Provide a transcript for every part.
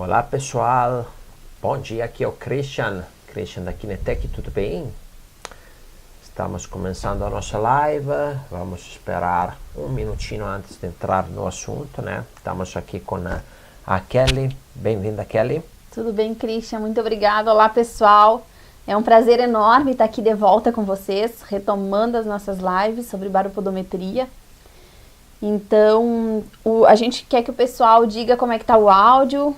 Olá pessoal, bom dia, aqui é o Christian da Kinetec, tudo bem? Estamos começando a nossa live, vamos esperar um minutinho antes de entrar no assunto, né? Estamos aqui com a Kelly, bem-vinda Kelly. Tudo bem, Christian, muito obrigada. Olá pessoal, é um prazer enorme estar aqui de volta com vocês, retomando as nossas lives sobre baropodometria. Então, a gente quer que o pessoal diga como é que está o áudio,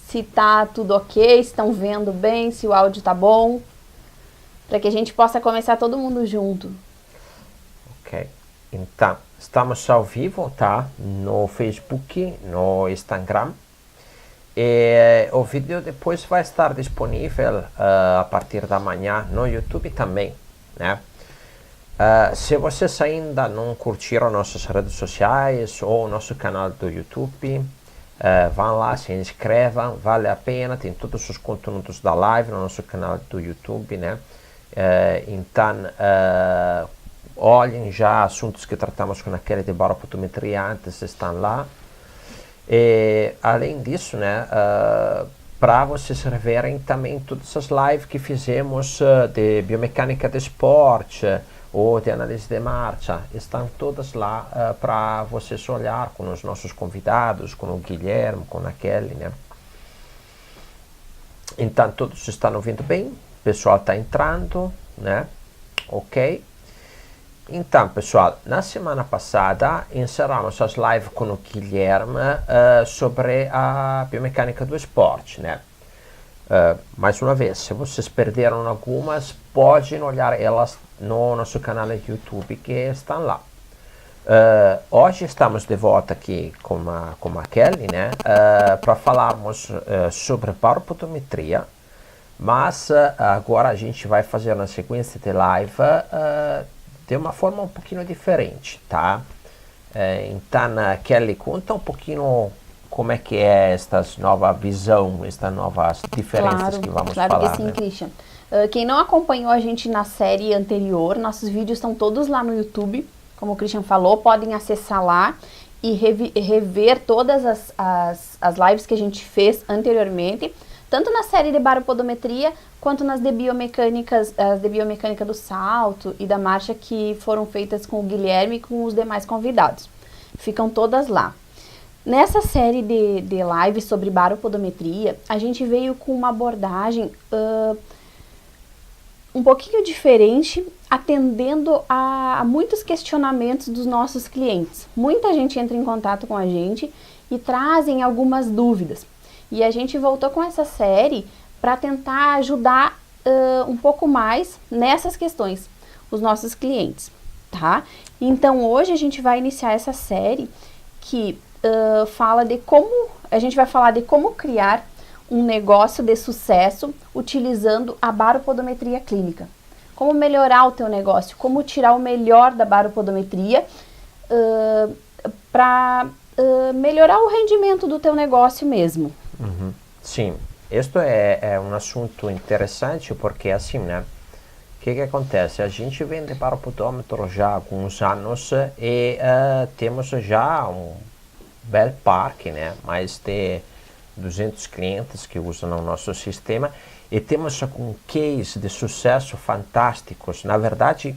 se está tudo ok, se estão vendo bem, se o áudio está bom, para que a gente possa começar todo mundo junto. Ok, então, estamos ao vivo, tá? No Facebook, no Instagram. E o vídeo depois vai estar disponível a partir da manhã no YouTube também, né? Se vocês ainda não curtiram nossas redes sociais ou nosso canal do YouTube, vão lá, se inscrevam, vale a pena, tem todos os conteúdos da live no nosso canal do YouTube, né? Então, olhem já assuntos que tratamos com aquele de baropodometria antes, estão lá. E, além disso, né, para vocês reverem também todas as lives que fizemos de biomecânica de esporte ou de análise de marcha, estão todas lá para vocês olhar com os nossos convidados, com o Guilherme, com a Kelly, né? Então, todos estão ouvindo bem, o pessoal está entrando, né? Ok? Então, pessoal, na semana passada encerramos as lives com o Guilherme sobre a biomecânica do esporte, né? Mais uma vez, se vocês perderam algumas, podem olhar elas no nosso canal do YouTube que estão lá. Hoje estamos de volta aqui com a Kelly, né? Para falarmos sobre baropodometria, mas agora a gente vai fazer uma sequência de live de uma forma um pouquinho diferente, tá? Então, Kelly, conta um pouquinho como é que é esta nova visão, estas novas diferenças que vamos falar. Claro que sim, né? Christian. Quem não acompanhou a gente na série anterior, nossos vídeos estão todos lá no YouTube, como o Christian falou, podem acessar lá e rever todas as lives que a gente fez anteriormente, tanto na série de baropodometria, quanto nas de biomecânicas, as de biomecânica do salto e da marcha que foram feitas com o Guilherme e com os demais convidados. Ficam todas lá. Nessa série de lives sobre baropodometria, a gente veio com uma abordagem um pouquinho diferente, atendendo a muitos questionamentos dos nossos clientes. Muita gente entra em contato com a gente e trazem algumas dúvidas. E a gente voltou com essa série para tentar ajudar um pouco mais nessas questões, os nossos clientes, tá? Então, hoje a gente vai iniciar essa série que a gente vai falar de como criar um negócio de sucesso utilizando a baropodometria clínica. Como melhorar o teu negócio, como tirar o melhor da baropodometria para melhorar o rendimento do teu negócio mesmo. Uhum. Sim, isto é um assunto interessante porque assim, né? O que acontece? A gente vende baropodômetro já há alguns anos e temos já um bel parque, né? Mais de 200 clientes que usam o nosso sistema e temos um case de sucesso fantásticos. Na verdade,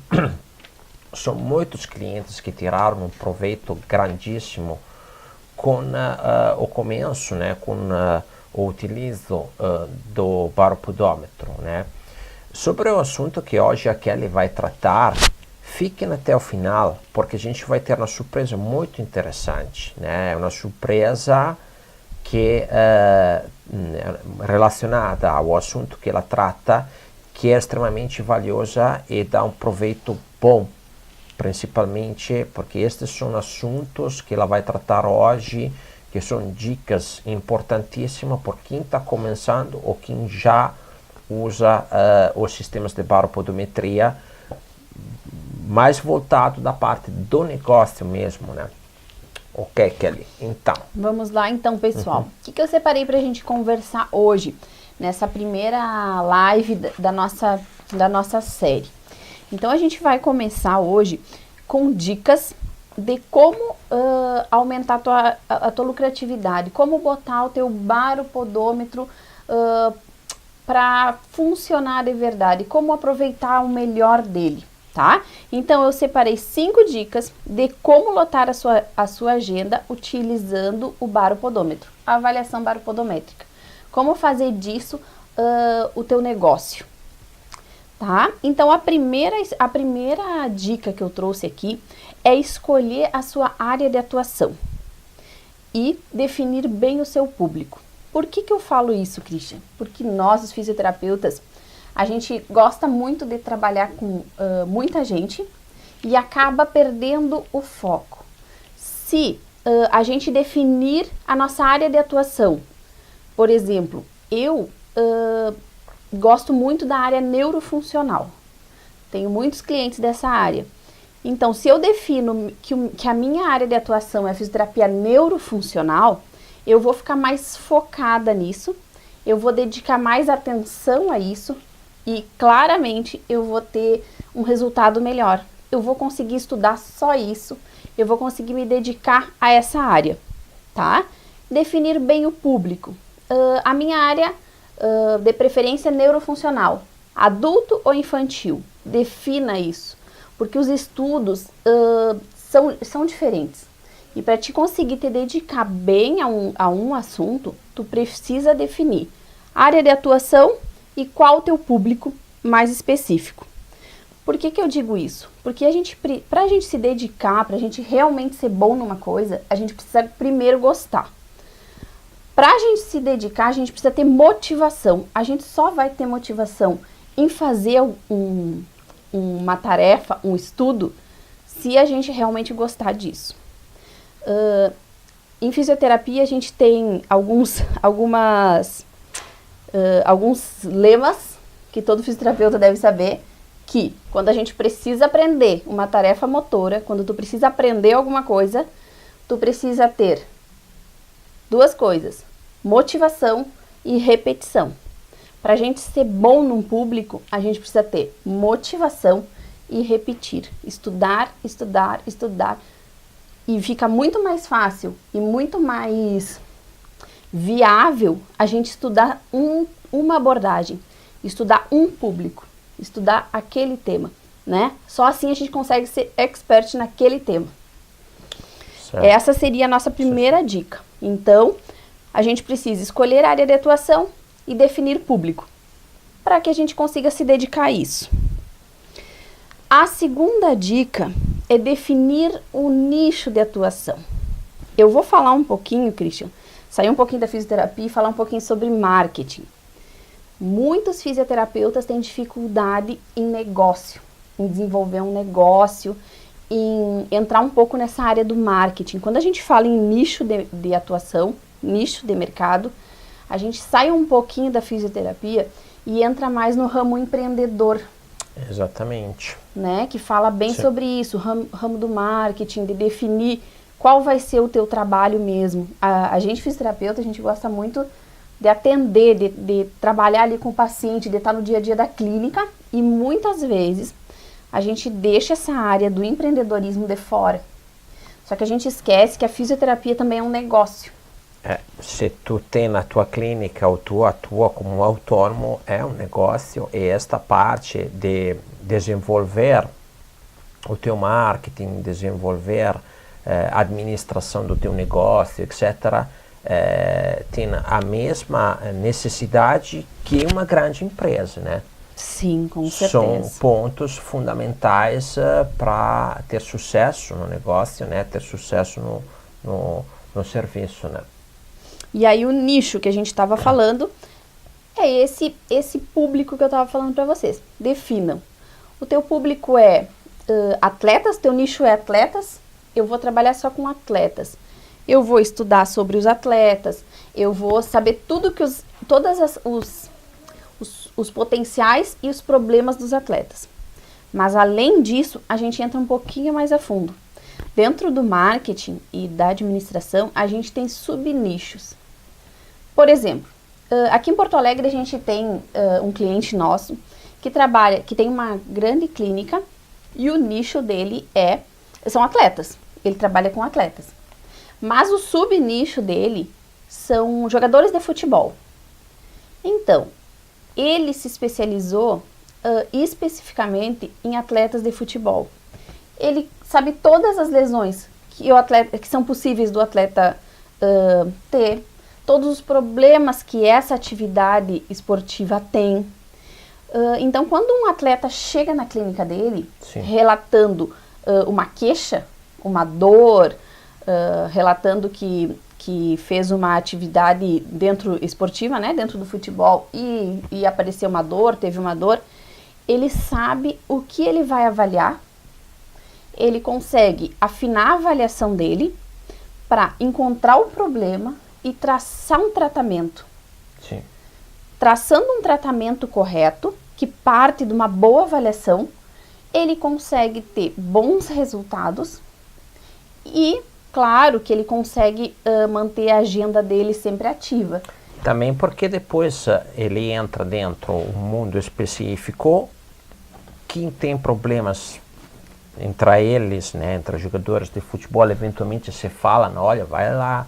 são muitos clientes que tiraram um proveito grandíssimo com o começo, né? Com o utilizo do baropodômetro, né? Sobre o assunto que hoje a Kelly vai tratar, fiquem até o final, porque a gente vai ter uma surpresa muito interessante, né? Uma surpresa que relacionada ao assunto que ela trata, que é extremamente valiosa e dá um proveito bom, principalmente porque estes são assuntos que ela vai tratar hoje, que são dicas importantíssimas por quem está começando ou quem já usa os sistemas de baropodometria, mais voltado da parte do negócio mesmo, né? Ok, Kelly, então. Vamos lá então, pessoal. O que eu separei para a gente conversar hoje, nessa primeira live da nossa série? Então, a gente vai começar hoje com dicas de como aumentar a tua lucratividade, como botar o teu baropodômetro para funcionar de verdade, como aproveitar o melhor dele, tá? Então eu separei 5 dicas de como lotar a sua agenda utilizando o baropodômetro, a avaliação baropodométrica. Como fazer disso o teu negócio, tá? Então a primeira dica que eu trouxe aqui é escolher a sua área de atuação e definir bem o seu público. Por que eu falo isso, Christian? Porque nós, os fisioterapeutas, a gente gosta muito de trabalhar com muita gente e acaba perdendo o foco. Se a gente definir a nossa área de atuação, por exemplo, eu gosto muito da área neurofuncional. Tenho muitos clientes dessa área. Então, se eu defino que a minha área de atuação é a fisioterapia neurofuncional, eu vou ficar mais focada nisso, eu vou dedicar mais atenção a isso e, claramente, eu vou ter um resultado melhor. Eu vou conseguir estudar só isso, eu vou conseguir me dedicar a essa área, tá? Definir bem o público. A minha área, de preferência, neurofuncional, adulto ou infantil, defina isso, porque os estudos são diferentes. E para te conseguir te dedicar bem a um assunto, tu precisa definir área de atuação e qual o teu público mais específico. Por que eu digo isso? Porque pra gente se dedicar, pra gente realmente ser bom numa coisa, a gente precisa primeiro gostar. Pra gente se dedicar, a gente precisa ter motivação. A gente só vai ter motivação em fazer uma tarefa, um estudo, se a gente realmente gostar disso. Em fisioterapia a gente tem alguns lemas que todo fisioterapeuta deve saber, que quando a gente precisa aprender uma tarefa motora, quando tu precisa aprender alguma coisa, tu precisa ter 2 coisas, motivação e repetição. Para a gente ser bom num público, a gente precisa ter motivação e repetir, estudar, estudar, estudar. E fica muito mais fácil e muito mais viável a gente estudar uma abordagem, estudar um público, estudar aquele tema, né? Só assim a gente consegue ser expert naquele tema. Certo. Essa seria a nossa primeira dica. Então, a gente precisa escolher a área de atuação e definir público, para que a gente consiga se dedicar a isso. A segunda dica é definir o nicho de atuação. Eu vou falar um pouquinho, Christian, sair um pouquinho da fisioterapia e falar um pouquinho sobre marketing. Muitos fisioterapeutas têm dificuldade em negócio, em desenvolver um negócio, em entrar um pouco nessa área do marketing. Quando a gente fala em nicho de atuação, nicho de mercado, a gente sai um pouquinho da fisioterapia e entra mais no ramo empreendedor. Exatamente. Né? Que fala bem sobre isso, ramo do marketing, de definir qual vai ser o teu trabalho mesmo. A gente fisioterapeuta, a gente gosta muito de atender, de trabalhar ali com o paciente, de estar no dia a dia da clínica, e muitas vezes a gente deixa essa área do empreendedorismo de fora. Só que a gente esquece que a fisioterapia também é um negócio. Se tu tem na tua clínica ou tu atua como autônomo, é um negócio, e esta parte de desenvolver o teu marketing, desenvolver a administração do teu negócio, etc., tem a mesma necessidade que uma grande empresa, né? Sim, com certeza. São pontos fundamentais para ter sucesso no negócio, né? Ter sucesso no serviço, né? E aí o nicho que a gente estava falando é esse público que eu estava falando para vocês. Definam. O teu público é atletas, teu nicho é atletas, eu vou trabalhar só com atletas. Eu vou estudar sobre os atletas, eu vou saber tudo que os potenciais e os problemas dos atletas. Mas além disso, a gente entra um pouquinho mais a fundo. Dentro do marketing e da administração, a gente tem subnichos. Por exemplo, aqui em Porto Alegre a gente tem um cliente nosso que tem uma grande clínica, e o nicho dele são atletas. ele trabalha com atletas. Mas o subnicho dele são jogadores de futebol. Então, ele se especializou especificamente em atletas de futebol. Ele sabe todas as lesões que são possíveis do atleta ter, todos os problemas que essa atividade esportiva tem. Então, quando um atleta chega na clínica dele, sim, relatando uma queixa, uma dor, relatando que fez uma atividade esportiva, né, dentro do futebol e apareceu uma dor, teve uma dor, ele sabe o que ele vai avaliar, ele consegue afinar a avaliação dele para encontrar o problema e traçar um tratamento. Sim. Traçando um tratamento correto, que parte de uma boa avaliação, ele consegue ter bons resultados e, claro, que ele consegue manter a agenda dele sempre ativa. Também porque depois ele entra dentro um mundo específico, quem tem problemas entre eles, né, entre os jogadores de futebol, eventualmente se fala, olha, vai lá,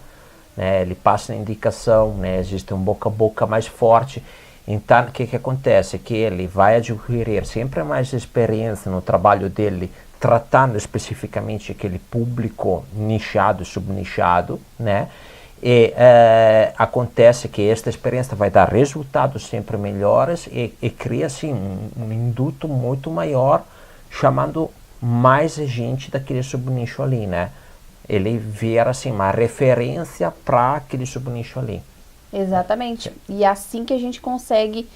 né, ele passa a indicação, né, existe um boca a boca mais forte. Então, o que acontece? Que ele vai adquirir sempre mais experiência no trabalho dele, tratando especificamente aquele público nichado, subnichado, né? E acontece que esta experiência vai dar resultados sempre melhores e cria assim um induto muito maior, chamando mais gente daquele subnicho ali, né? Ele vira assim uma referência para aquele subnicho ali. Exatamente. E é assim que a gente consegue,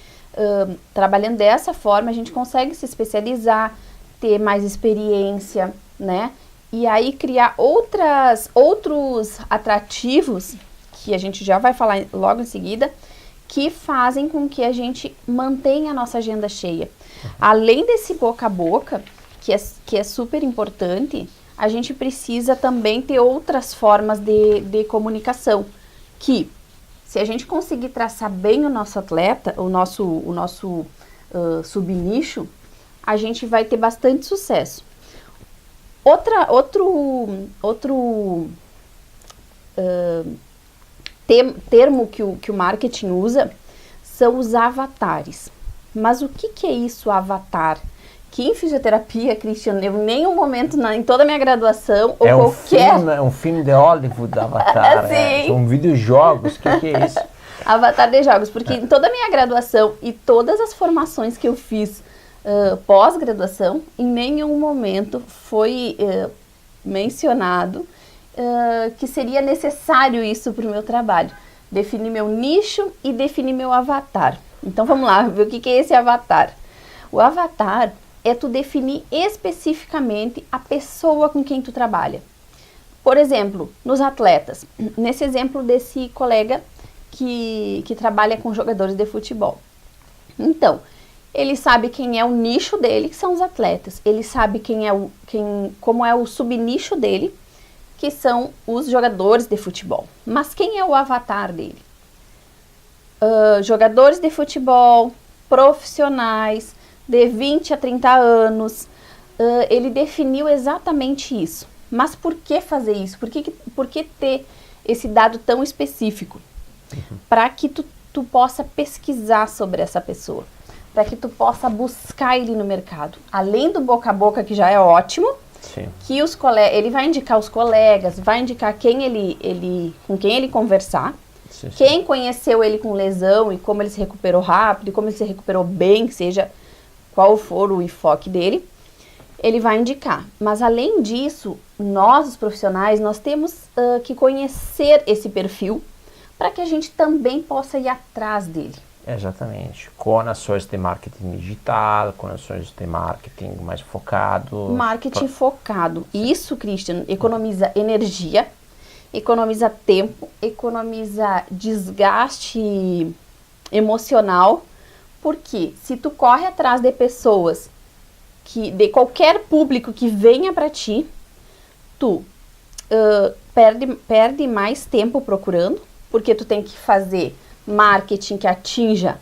trabalhando dessa forma, a gente consegue se especializar, ter mais experiência, né? E aí criar outros atrativos, que a gente já vai falar logo em seguida, que fazem com que a gente mantenha a nossa agenda cheia. Além desse boca a boca, que é super importante, a gente precisa também ter outras formas de comunicação, que se a gente conseguir traçar bem o nosso atleta, o nosso subnicho, a gente vai ter bastante sucesso. Outro termo que o marketing usa são os avatares. Mas o que é isso, avatar? Que em fisioterapia, Christian, eu em nenhum momento em toda a minha graduação ou qualquer... É um filme de Hollywood, Avatar. São videojogos, o que é isso? Avatar de jogos, porque em toda a minha graduação e todas as formações que eu fiz pós-graduação, em nenhum momento foi mencionado que seria necessário isso para o meu trabalho. Definir meu nicho e definir meu avatar. Então vamos lá, ver o que é esse avatar. O avatar é tu definir especificamente a pessoa com quem tu trabalha. Por exemplo, nos atletas, nesse exemplo desse colega que trabalha com jogadores de futebol. Então, ele sabe quem é o nicho dele, que são os atletas. Ele sabe como é o subnicho dele, que são os jogadores de futebol. Mas quem é o avatar dele? Jogadores de futebol, profissionais, de 20 a 30 anos, ele definiu exatamente isso. Mas por que fazer isso? Por que ter esse dado tão específico? Para que tu possa pesquisar sobre essa pessoa, para que tu possa buscar ele no mercado. Além do boca a boca, que já é ótimo, sim, que ele vai indicar os colegas, vai indicar com quem ele conversar, sim, quem conheceu ele com lesão e como ele se recuperou rápido, e como ele se recuperou bem, seja qual for o enfoque dele, ele vai indicar. Mas além disso, nós, os profissionais, nós temos que conhecer esse perfil para que a gente também possa ir atrás dele. Exatamente. Com ações de marketing digital, com ações de marketing mais focado. Marketing focado. Isso, Christian, economiza energia, economiza tempo, economiza desgaste emocional. Porque se tu corre atrás de pessoas, de qualquer público que venha para ti, tu perde mais tempo procurando, porque tu tem que fazer marketing que atinja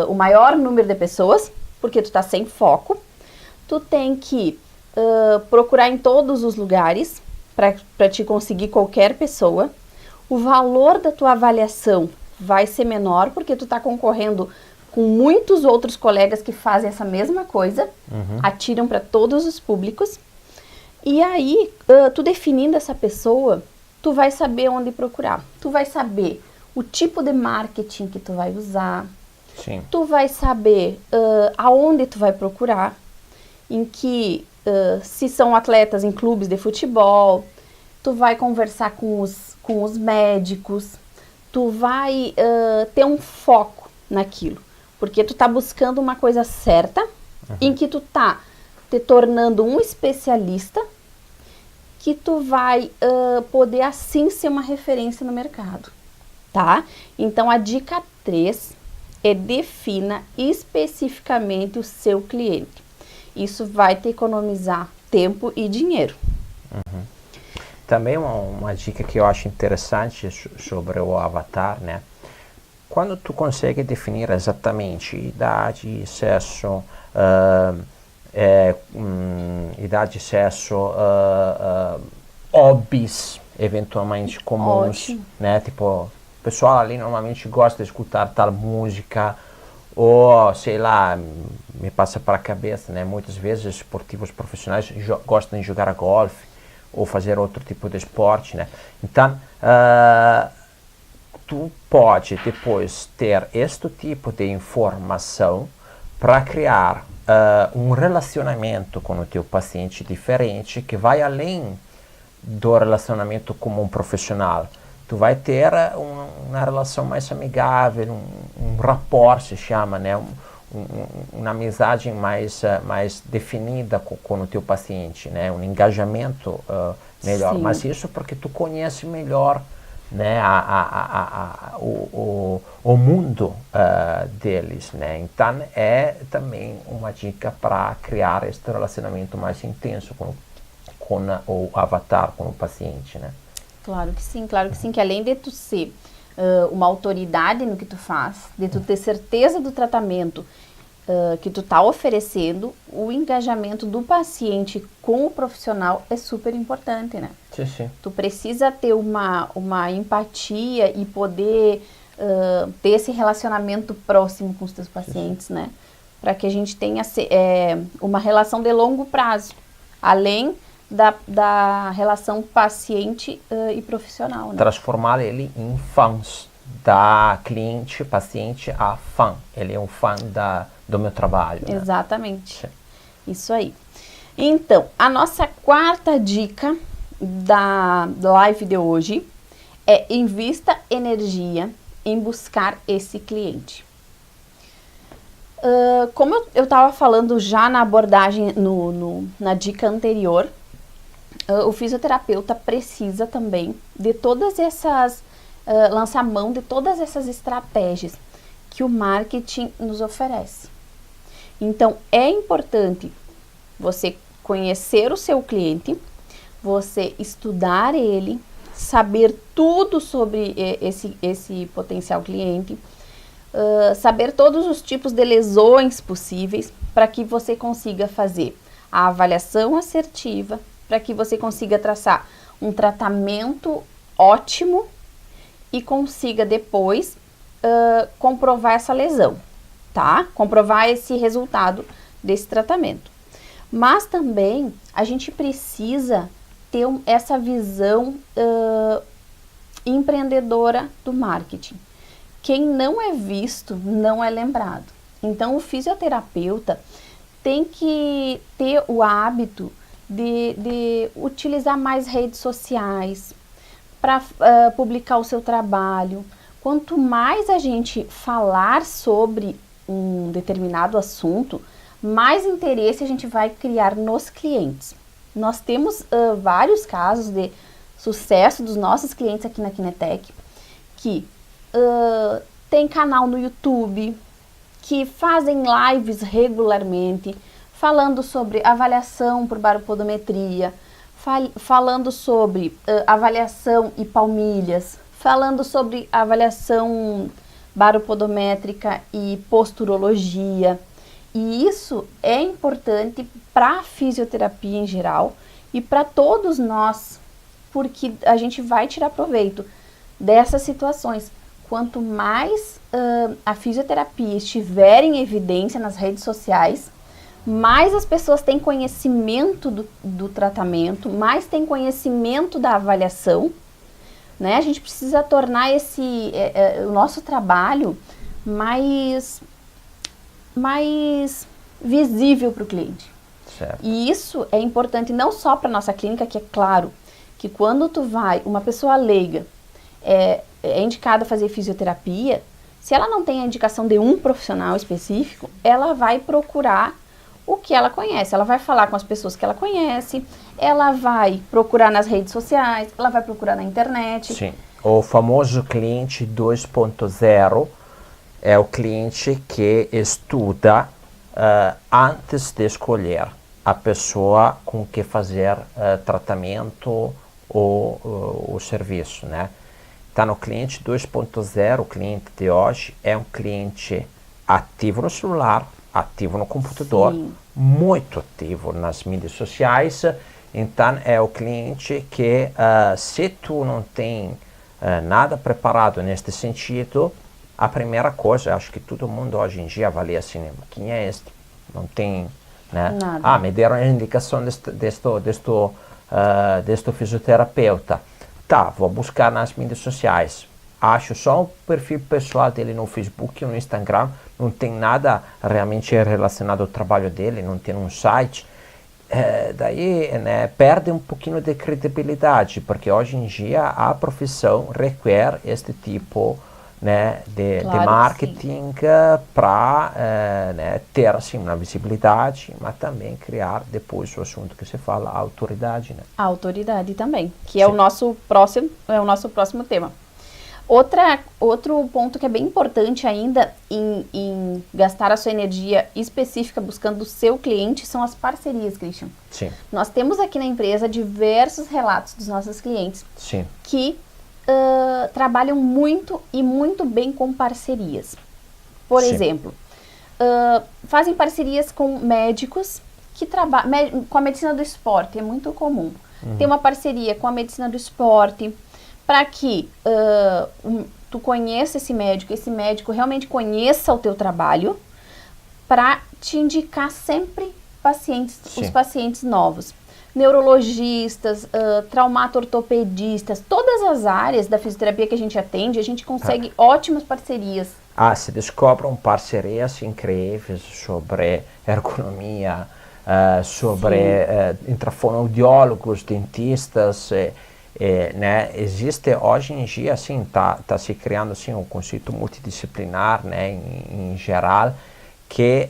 o maior número de pessoas, porque tu tá sem foco. Tu tem que procurar em todos os lugares, para te conseguir qualquer pessoa. O valor da tua avaliação vai ser menor, porque tu está concorrendo com muitos outros colegas que fazem essa mesma coisa, atiram para todos os públicos. E aí, tu definindo essa pessoa, tu vai saber onde procurar. Tu vai saber o tipo de marketing que tu vai usar. Sim. Tu vai saber aonde tu vai procurar, em que, se são atletas em clubes de futebol, tu vai conversar com os médicos, tu vai ter um foco naquilo, porque tu tá buscando uma coisa certa, em que tu tá te tornando um especialista, que tu vai poder assim ser uma referência no mercado, tá? Então a dica 3 é defina especificamente o seu cliente. Isso vai te economizar tempo e dinheiro. Também uma dica que eu acho interessante sobre o avatar, né? Quando tu consegue definir exatamente idade, sexo, hobbies eventualmente comuns, Ótimo. né? Tipo, o pessoal ali normalmente gosta de escutar tal música, ou sei lá, me passa para a cabeça, né? Muitas vezes esportivos profissionais gostam de jogar golfe ou fazer outro tipo de esporte, né? Então, tu pode depois ter este tipo de informação para criar um relacionamento com o teu paciente diferente, que vai além do relacionamento como um profissional. Tu vai ter uma relação mais amigável, um rapport se chama, né? Uma amizade mais definida com o teu paciente, né? Um engajamento melhor. Sim. Mas isso porque tu conhece melhor, né, o mundo deles, né? Então é também uma dica para criar este relacionamento mais intenso com o avatar, com o paciente, né? Claro que sim, que além de tu ser uma autoridade no que tu faz, de tu ter certeza do tratamento que tu tá oferecendo, o engajamento do paciente com o profissional é super importante, né? Sim, sim. Tu precisa ter uma empatia e poder ter esse relacionamento próximo com os teus pacientes, né? Para que a gente tenha uma relação de longo prazo, além da relação paciente e profissional, né? Transformar ele em fãs, da cliente, paciente a fã. Ele é um fã do meu trabalho, né? Exatamente. Isso aí. Então, a nossa quarta dica da live de hoje é: invista energia em buscar esse cliente. Como eu estava falando já na abordagem, na dica anterior, o fisioterapeuta precisa também de todas essas, lançar mão de todas essas estratégias que o marketing nos oferece. Então, é importante você conhecer o seu cliente, você estudar ele, saber tudo sobre esse potencial cliente, saber todos os tipos de lesões possíveis para que você consiga fazer a avaliação assertiva, para que você consiga traçar um tratamento ótimo e consiga depois comprovar essa lesão, tá? Comprovar esse resultado desse tratamento. Mas também a gente precisa ter essa visão empreendedora do marketing. Quem não é visto não é lembrado. Então o fisioterapeuta tem que ter o hábito de utilizar mais redes sociais para publicar o seu trabalho. Quanto mais a gente falar sobre um determinado assunto, mais interesse a gente vai criar nos clientes. Nós temos vários casos de sucesso dos nossos clientes aqui na Kinetec, que tem canal no YouTube, que fazem lives regularmente, falando sobre avaliação por baropodometria, falando sobre avaliação e palmilhas, falando sobre avaliação baropodométrica e posturologia. E isso é importante para a fisioterapia em geral e para todos nós porque a gente vai tirar proveito dessas situações. Quanto mais a fisioterapia estiver em evidência nas redes sociais, mais as pessoas têm conhecimento do tratamento, mais têm conhecimento da avaliação, né? A gente precisa tornar o nosso trabalho mais visível para o cliente. Certo. E isso é importante não só para nossa clínica, que é claro que quando uma pessoa leiga é indicada a fazer fisioterapia, se ela não tem a indicação de um profissional específico, ela vai procurar o que ela conhece, ela vai falar com as pessoas que ela conhece, ela vai procurar nas redes sociais, ela vai procurar na internet. Sim, o famoso cliente 2.0 é o cliente que estuda antes de escolher a pessoa com que fazer tratamento ou o serviço, né? Então, o cliente 2.0, o cliente de hoje, é um cliente ativo no celular, ativo no computador, Sim. muito ativo nas mídias sociais. Então, é o cliente que, se tu não tem nada preparado neste sentido, a primeira coisa, acho que todo mundo hoje em dia avalia assim, quem é este? Não tem, né? Nada. Me deram a indicação deste fisioterapeuta. Tá, vou buscar nas mídias sociais. Acho só o perfil pessoal dele no Facebook e no Instagram, não tem nada realmente relacionado ao trabalho dele, não tem um site. Daí, né, perde um pouquinho de credibilidade, porque hoje em dia a profissão requer este tipo, né, de marketing para né, ter assim, uma visibilidade, mas também criar depois o assunto que se fala, a autoridade. Né? A autoridade também, que é o nosso próximo tema. Outro ponto que é bem importante ainda em gastar a sua energia específica buscando o seu cliente são as parcerias, Christian. Sim. Nós temos aqui na empresa diversos relatos dos nossos clientes Sim. que trabalham muito e muito bem com parcerias. Por exemplo, fazem parcerias com médicos que trabalham com a medicina do esporte, é muito comum. Tem uma parceria com a medicina do esporte para que tu conheça esse médico realmente conheça o teu trabalho, para te indicar sempre os pacientes novos. Neurologistas, traumato-ortopedistas, todas as áreas da fisioterapia que a gente atende, a gente consegue ótimas parcerias. Se descobrem parcerias incríveis sobre ergonomia, sobre intrafonoaudiólogos, dentistas, né? Existe hoje em dia, assim, tá se criando assim, um conceito multidisciplinar, né, em geral, que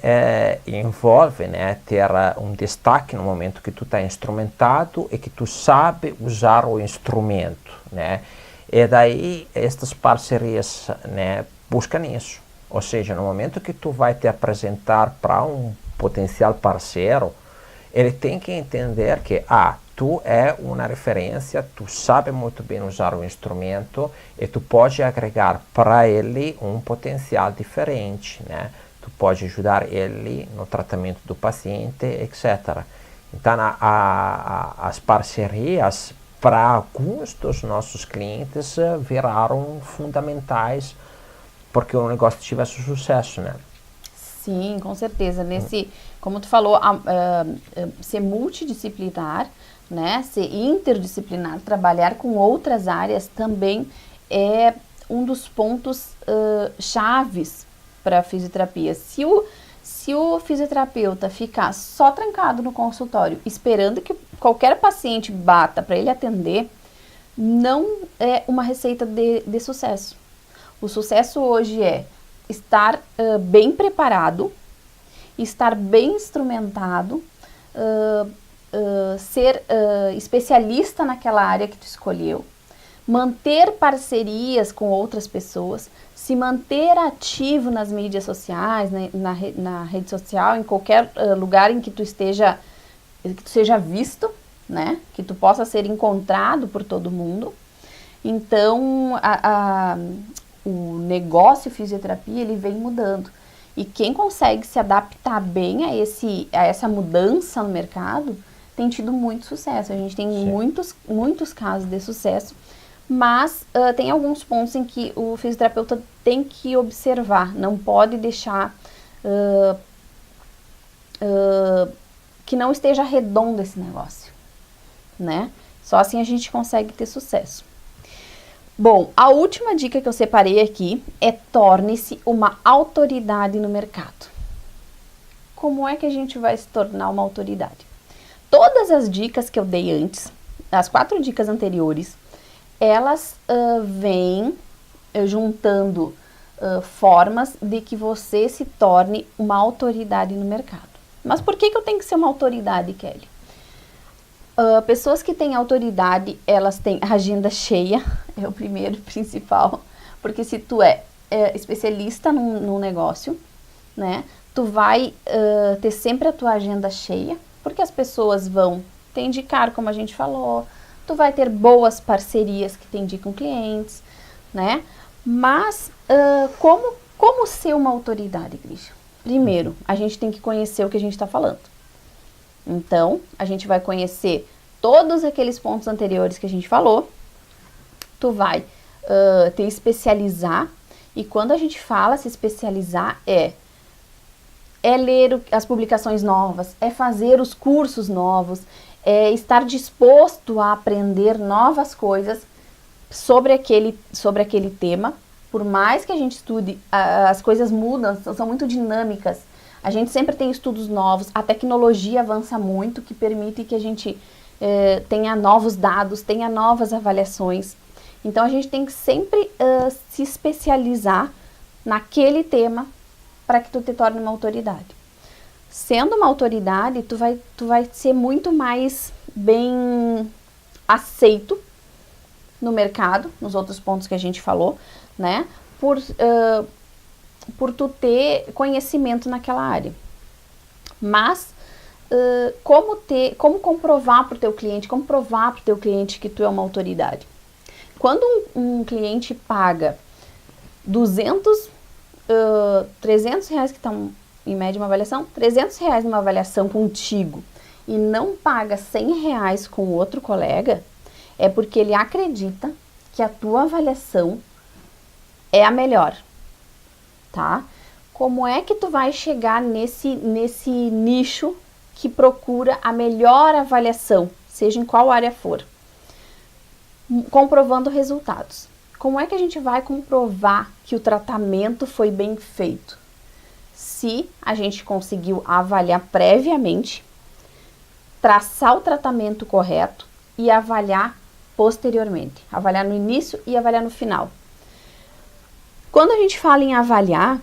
envolve, né, ter um destaque no momento que tu está instrumentado e que tu sabe usar o instrumento, né? E daí estas parcerias, né, buscam isso. Ou seja, no momento que tu vai te apresentar para um potencial parceiro, ele tem que entender que tu é uma referência, tu sabe muito bem usar o instrumento e tu pode agregar para ele um potencial diferente, né? Tu pode ajudar ele no tratamento do paciente, etc. Então, as parcerias para alguns dos nossos clientes viraram fundamentais porque o negócio tivesse sucesso, né? Sim, com certeza. Como tu falou, ser multidisciplinar, né, ser interdisciplinar, trabalhar com outras áreas também é um dos pontos chaves para a fisioterapia. Se o fisioterapeuta ficar só trancado no consultório, esperando que qualquer paciente bata para ele atender, não é uma receita de sucesso. O sucesso hoje é estar bem preparado, estar bem instrumentado, ser especialista naquela área que tu escolheu, manter parcerias com outras pessoas, se manter ativo nas mídias sociais, na rede social, em qualquer lugar em que tu seja visto, né? Que tu possa ser encontrado por todo mundo. Então, o negócio fisioterapia, ele vem mudando. E quem consegue se adaptar bem a essa mudança no mercado, tem tido muito sucesso. A gente tem Sim. muitos casos de sucesso, mas tem alguns pontos em que o fisioterapeuta tem que observar, não pode deixar que não esteja redondo esse negócio, né? Só assim a gente consegue ter sucesso. Bom, a última dica que eu separei aqui é torne-se uma autoridade no mercado. Como é que a gente vai se tornar uma autoridade? Todas as dicas que eu dei antes, as 4 dicas anteriores, elas vêm juntando formas de que você se torne uma autoridade no mercado. Mas por que eu tenho que ser uma autoridade, Kelly? Pessoas que têm autoridade, elas têm agenda cheia, é o primeiro principal, porque se tu é especialista num negócio, né, tu vai ter sempre a tua agenda cheia, porque as pessoas vão te indicar, como a gente falou, tu vai ter boas parcerias que te indicam clientes, né, mas como ser uma autoridade, Christian? Primeiro, a gente tem que conhecer o que a gente está falando. Então, a gente vai conhecer todos aqueles pontos anteriores que a gente falou. Tu vai te especializar. E quando a gente fala se especializar, é ler as publicações novas, é fazer os cursos novos, é estar disposto a aprender novas coisas sobre aquele tema. Por mais que a gente estude, as coisas mudam, são muito dinâmicas. A gente sempre tem estudos novos, a tecnologia avança muito, que permite que a gente tenha novos dados, tenha novas avaliações. Então, a gente tem que sempre se especializar naquele tema para que tu te torne uma autoridade. Sendo uma autoridade, tu vai ser muito mais bem aceito no mercado, nos outros pontos que a gente falou, né? Por tu ter conhecimento naquela área. Mas, como comprovar para o teu cliente, como provar para o teu cliente que tu é uma autoridade? Quando um cliente paga 300 reais, que estão em média uma avaliação, 300 reais numa avaliação contigo e não paga 100 reais com outro colega, é porque ele acredita que a tua avaliação é a melhor. Tá? Como é que tu vai chegar nesse nicho que procura a melhor avaliação, seja em qual área for? Comprovando resultados. Como é que a gente vai comprovar que o tratamento foi bem feito? Se a gente conseguiu avaliar previamente, traçar o tratamento correto e avaliar posteriormente. Avaliar no início e avaliar no final. Quando a gente fala em avaliar,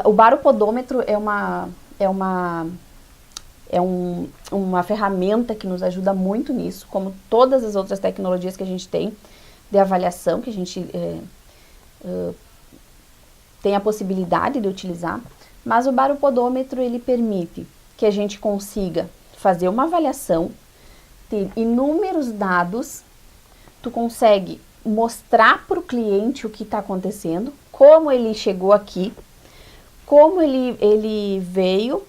o baropodômetro é uma ferramenta que nos ajuda muito nisso, como todas as outras tecnologias que a gente tem de avaliação, que a gente tem a possibilidade de utilizar, mas o baropodômetro ele permite que a gente consiga fazer uma avaliação, ter inúmeros dados, tu consegue mostrar para o cliente o que está acontecendo, como ele chegou aqui, como ele veio,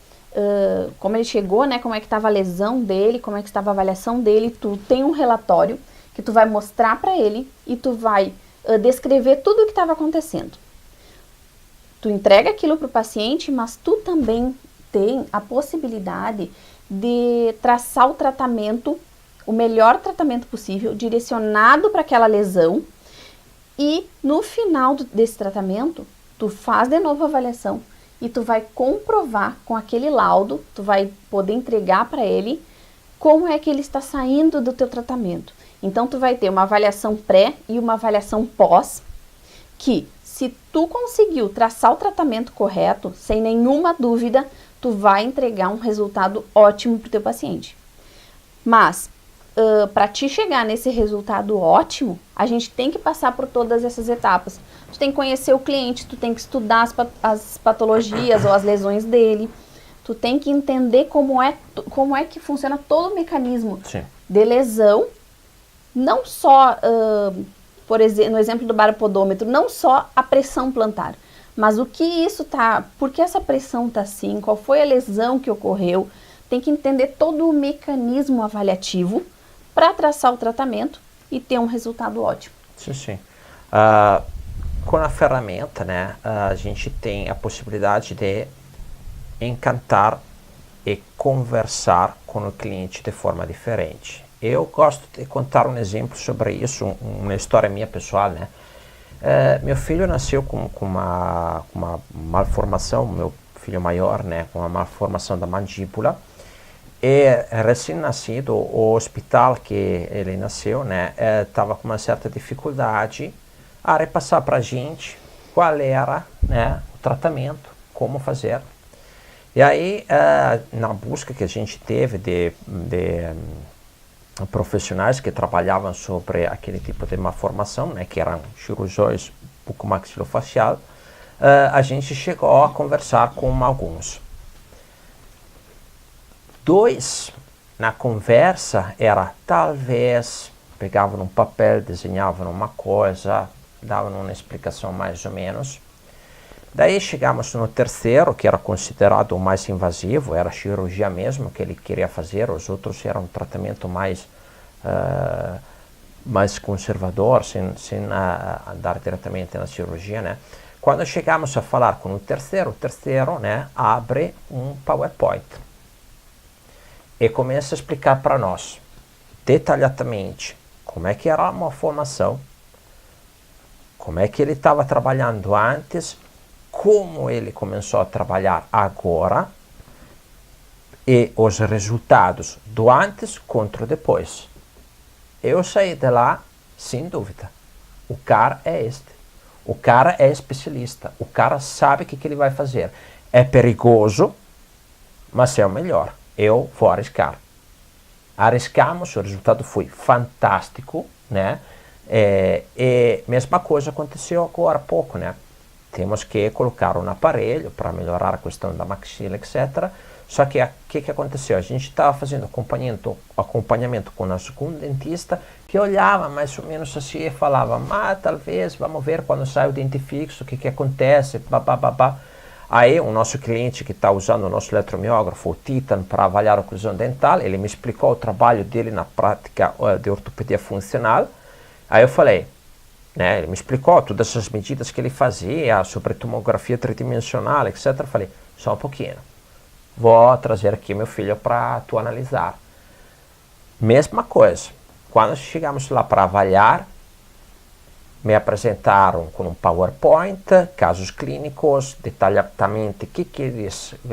como ele chegou, né, como é que estava a lesão dele, como é que estava a avaliação dele. Tu tem um relatório que tu vai mostrar para ele e tu vai descrever tudo o que estava acontecendo. Tu entrega aquilo para o paciente, mas tu também tem a possibilidade de traçar o tratamento, o melhor tratamento possível, direcionado para aquela lesão, e no final desse tratamento, tu faz de novo a avaliação e tu vai comprovar com aquele laudo, tu vai poder entregar para ele como é que ele está saindo do teu tratamento. Então, tu vai ter uma avaliação pré e uma avaliação pós, que se tu conseguiu traçar o tratamento correto, sem nenhuma dúvida, tu vai entregar um resultado ótimo para o teu paciente. Mas, para te chegar nesse resultado ótimo, a gente tem que passar por todas essas etapas. Tu tem que conhecer o cliente, tu tem que estudar as patologias ou as lesões dele, tu tem que entender como é que funciona todo o mecanismo de lesão, não só, por exemplo, no exemplo do baropodômetro, não só a pressão plantar, mas o que isso tá, por que essa pressão tá assim, qual foi a lesão que ocorreu. tem que entender todo o mecanismo avaliativo para traçar o tratamento e ter um resultado ótimo. Sim. Com a ferramenta, né, a gente tem a possibilidade de encantar e conversar com o cliente de forma diferente. Eu gosto de contar um exemplo sobre isso, uma história minha pessoal, né? Meu filho nasceu com uma malformação, meu filho maior, né, com uma malformação da mandíbula. E recém-nascido, o hospital que ele nasceu, né, estava com uma certa dificuldade a repassar para a gente qual era, né, o tratamento, como fazer. E aí, na busca que a gente teve de profissionais que trabalhavam sobre aquele tipo de malformação, né, que eram cirurgiões bucomaxilofacial, a gente chegou a conversar com alguns. Dois, na conversa, era talvez, pegavam um papel, desenhavam uma coisa, davam uma explicação mais ou menos. Daí chegamos no terceiro, que era considerado o mais invasivo, era a cirurgia mesmo que ele queria fazer, os outros eram um tratamento mais conservador, sem andar diretamente na cirurgia, né? Quando chegamos a falar com o terceiro, né, abre um PowerPoint e começa a explicar para nós, detalhadamente, como é que era a malformação, como é que ele estava trabalhando antes, como ele começou a trabalhar agora e os resultados do antes contra o depois. Eu saí de lá sem dúvida. O cara é este. O cara é especialista. O cara sabe o que ele vai fazer. É perigoso, mas é o melhor. Eu vou arriscar. Arriscamos, o resultado foi fantástico, né? E mesma coisa aconteceu agora há pouco, né? Temos que colocar um aparelho para melhorar a questão da maxila, etc. Só que o que aconteceu? A gente estava fazendo acompanhamento com o nosso dentista, que olhava mais ou menos assim e falava, talvez, vamos ver quando sai o dente fixo, o que acontece, babá. Aí o nosso cliente que está usando o nosso eletromiógrafo, o Titan, para avaliar a oclusão dental, ele me explicou o trabalho dele na prática de ortopedia funcional. Aí eu falei, né, ele me explicou todas as medidas que ele fazia sobre tomografia tridimensional, etc. Eu falei, só um pouquinho, vou trazer aqui meu filho para tu analisar. Mesma coisa, quando chegamos lá para avaliar, me apresentaram com um PowerPoint, casos clínicos, detalhadamente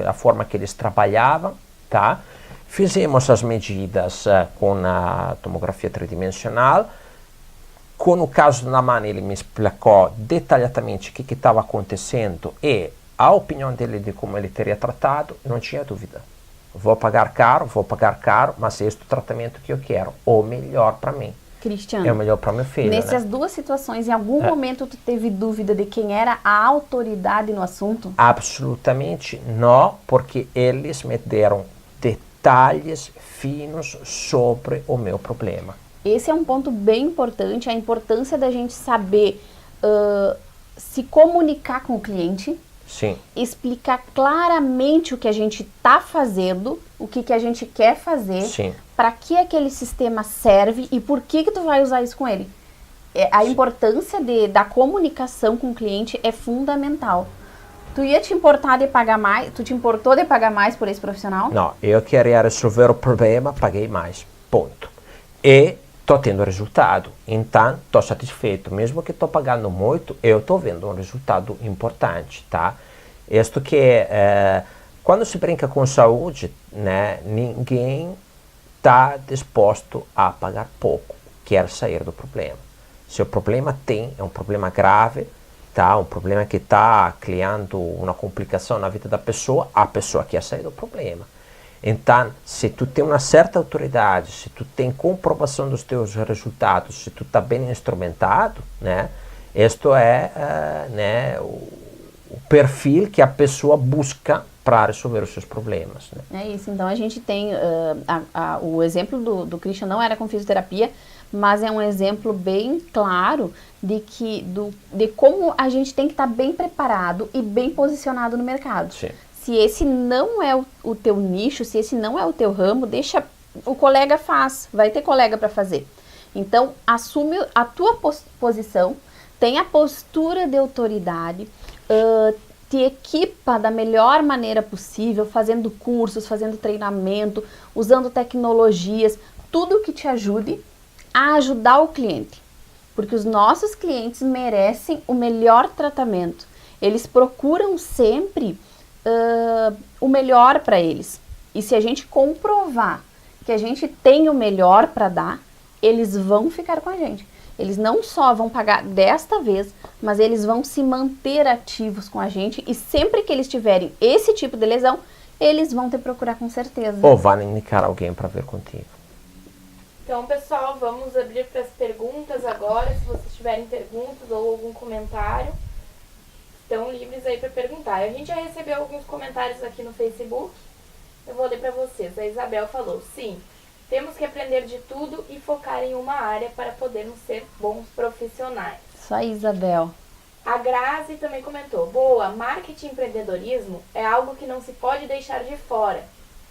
a forma que eles trabalhavam, tá? Fizemos as medidas com a tomografia tridimensional. Com o caso da mão, ele me explicou detalhadamente o que estava acontecendo e a opinião dele de como ele teria tratado, não tinha dúvida. Vou pagar caro, mas este é o tratamento que eu quero, o melhor para mim. Cristiano, é o melhor para meu filho. Nessas né? duas situações, em algum momento tu teve dúvida de quem era a autoridade no assunto? Absolutamente não, porque eles me deram detalhes finos sobre o meu problema. Esse é um ponto bem importante, a importância da gente saber se comunicar com o cliente. Sim. Explicar claramente o que a gente está fazendo, o que a gente quer fazer, para que aquele sistema serve e por que tu vai usar isso com ele. A importância da comunicação com o cliente é fundamental. Tu ia te importar de pagar mais? Tu te importou de pagar mais por esse profissional? Não, eu queria resolver o problema, paguei mais, ponto. E estou tendo resultado, então estou satisfeito. Mesmo que estou pagando muito, eu estou vendo um resultado importante, tá? Isto que quando se brinca com saúde, né, ninguém está disposto a pagar pouco, quer sair do problema. Se o problema é um problema grave, tá? Um problema que está criando uma complicação na vida da pessoa, a pessoa quer sair do problema. Então, se tu tem uma certa autoridade, se tu tem comprovação dos teus resultados, se tu está bem instrumentado, né, isto é o perfil que a pessoa busca para resolver os seus problemas. Né? É isso, então a gente tem, o exemplo do Christian não era com fisioterapia, mas é um exemplo bem claro de como a gente tem que estar bem preparado e bem posicionado no mercado. Sim. Se esse não é o teu nicho, se esse não é o teu ramo, deixa o colega faz, vai ter colega para fazer. Então, assume a tua posição, tem a postura de autoridade, te equipa da melhor maneira possível, fazendo cursos, fazendo treinamento, usando tecnologias, tudo que te ajude a ajudar o cliente. Porque os nossos clientes merecem o melhor tratamento. Eles procuram sempre o melhor para eles. E se a gente comprovar que a gente tem o melhor para dar, eles vão ficar com a gente. Eles não só vão pagar desta vez, mas eles vão se manter ativos com a gente e sempre que eles tiverem esse tipo de lesão, eles vão te procurar com certeza. Ou vão indicar alguém para ver contigo. Então, pessoal, vamos abrir para as perguntas agora. Se vocês tiverem perguntas ou algum comentário, estão livres aí para perguntar. A gente já recebeu alguns comentários aqui no Facebook. Eu vou ler para vocês. A Isabel falou: sim, temos que aprender de tudo e focar em uma área para podermos ser bons profissionais. Isso aí, Isabel. A Grazi também comentou: boa, marketing e empreendedorismo é algo que não se pode deixar de fora.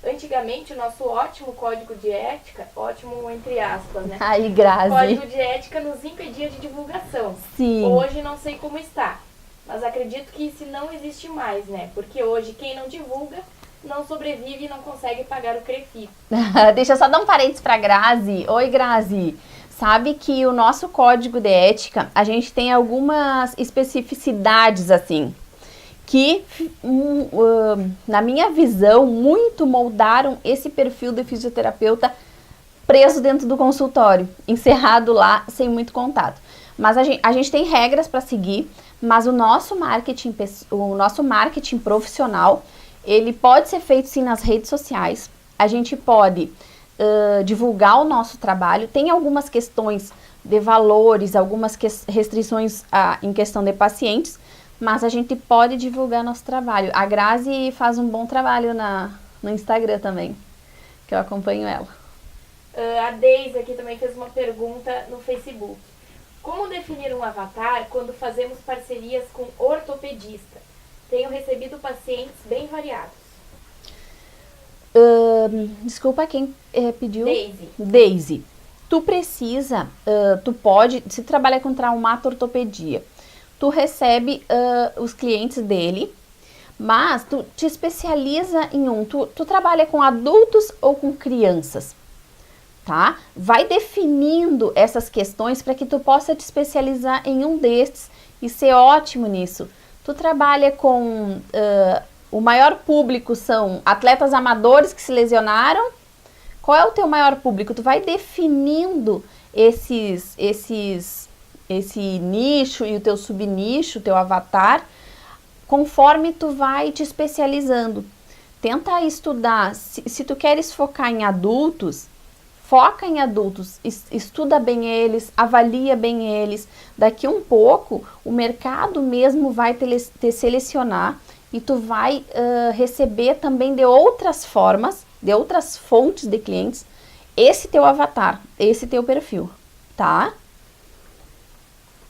Antigamente, o nosso ótimo código de ética, ótimo entre aspas, né? Aí, Grazi. O código de ética nos impedia de divulgação. Sim. Hoje não sei como está, mas acredito que isso não existe mais, né? Porque hoje quem não divulga não sobrevive e não consegue pagar o CREFIP. Deixa eu só dar um parênteses para Grazi. Oi, Grazi. Sabe que o nosso código de ética, a gente tem algumas especificidades assim, que na minha visão, muito moldaram esse perfil de fisioterapeuta preso dentro do consultório, encerrado lá, sem muito contato. Mas a gente tem regras para seguir, mas o nosso marketing profissional, ele pode ser feito sim nas redes sociais. A gente pode divulgar o nosso trabalho. Tem algumas questões de valores, algumas restrições em questão de pacientes, mas a gente pode divulgar nosso trabalho. A Grazi faz um bom trabalho no Instagram também, que eu acompanho ela. A Deise aqui também fez uma pergunta no Facebook. Como definir um avatar quando fazemos parcerias com ortopedista? Tenho recebido pacientes bem variados. Desculpa, quem pediu? Deise. Tu precisa, tu pode, se trabalha com traumato-ortopedia, tu recebe os clientes dele, mas tu te especializa em tu trabalha com adultos ou com crianças, tá? Vai definindo essas questões para que tu possa te especializar em um destes e ser ótimo nisso. Tu trabalha com, o maior público são atletas amadores que se lesionaram. Qual é o teu maior público? Tu vai definindo esse nicho e o teu subnicho, o teu avatar, conforme tu vai te especializando. Tenta estudar, se tu queres focar em adultos, foca em adultos, estuda bem eles, avalia bem eles. Daqui um pouco, o mercado mesmo vai te selecionar e tu vai receber também de outras formas, de outras fontes de clientes, esse teu avatar, esse teu perfil, tá?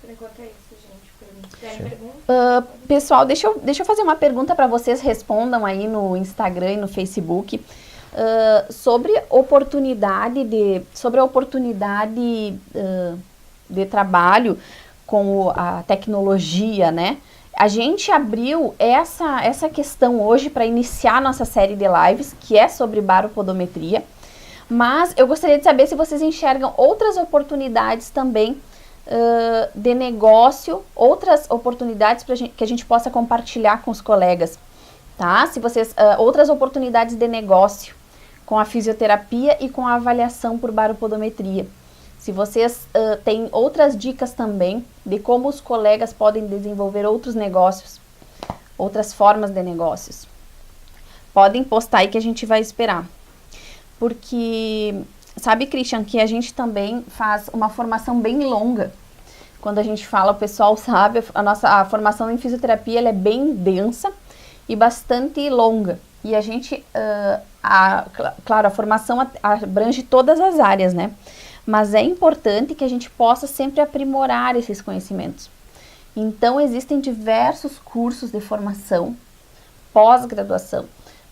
Por enquanto é isso, gente. Querem pergunta? Pessoal, deixa eu fazer uma pergunta para vocês, respondam aí no Instagram e no Facebook. Sobre a oportunidade de trabalho com a tecnologia, né? A gente abriu essa questão hoje para iniciar nossa série de lives, que é sobre baropodometria, mas eu gostaria de saber se vocês enxergam outras oportunidades também de negócio, outras oportunidades que a gente possa compartilhar com os colegas, tá? Se vocês, outras oportunidades de negócio com a fisioterapia e com a avaliação por baropodometria. Se vocês têm outras dicas também de como os colegas podem desenvolver outros negócios, outras formas de negócios, podem postar aí que a gente vai esperar. Porque, sabe, Christian, que a gente também faz uma formação bem longa. Quando a gente fala, o pessoal sabe, a formação em fisioterapia ela é bem densa e bastante longa. E a gente, claro, a formação abrange todas as áreas, né? Mas é importante que a gente possa sempre aprimorar esses conhecimentos. Então, existem diversos cursos de formação pós-graduação,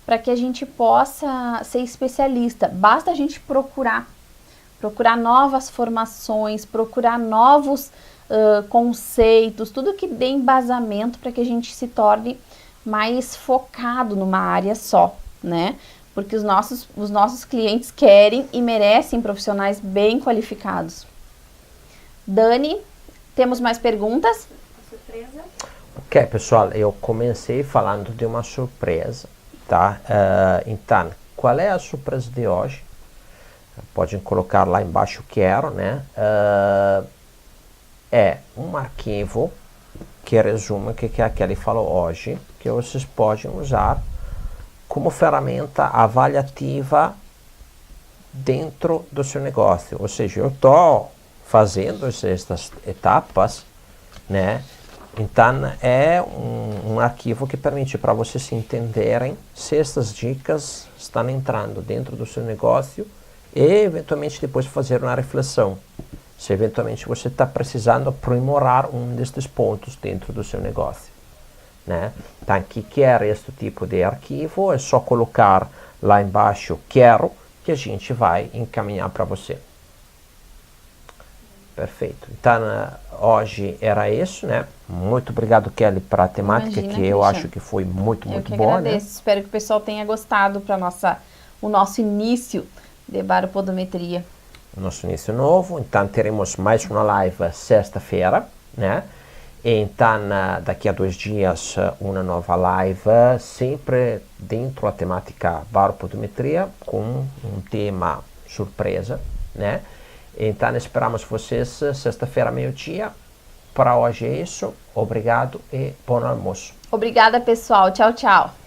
para que a gente possa ser especialista. Basta a gente procurar novas formações, procurar novos conceitos, tudo que dê embasamento para que a gente se torne mais focado numa área só, né? Porque os nossos clientes querem e merecem profissionais bem qualificados. Dani, temos mais perguntas? Surpresa. Ok, pessoal, eu comecei falando de uma surpresa, tá? Então, qual é a surpresa de hoje? Podem colocar lá embaixo, quero, né? É um arquivo que resume o que a Kelly falou hoje, que vocês podem usar como ferramenta avaliativa dentro do seu negócio. Ou seja, eu estou fazendo estas etapas, né? Então, é um arquivo que permite para vocês entenderem se estas dicas estão entrando dentro do seu negócio e, eventualmente, depois fazer uma reflexão. Se, eventualmente, você está precisando aprimorar um destes pontos dentro do seu negócio, né? Então, que quer este tipo de arquivo, é só colocar lá embaixo, quero, que a gente vai encaminhar para você. Perfeito. Então, hoje era isso, né? Muito obrigado, Kelly, para a temática. Imagina, que eu Christian. acho que foi muito Eu que boa, agradeço. né? Espero que o pessoal tenha gostado para o nosso início de baropodometria. O nosso início novo. Então, teremos mais uma live sexta-feira, né? Então, daqui a 2 dias, uma nova live, sempre dentro da temática baropodometria, com um tema surpresa, né? Então, esperamos vocês sexta-feira, meio-dia. Para hoje é isso. Obrigado e bom almoço. Obrigada, pessoal. Tchau, tchau.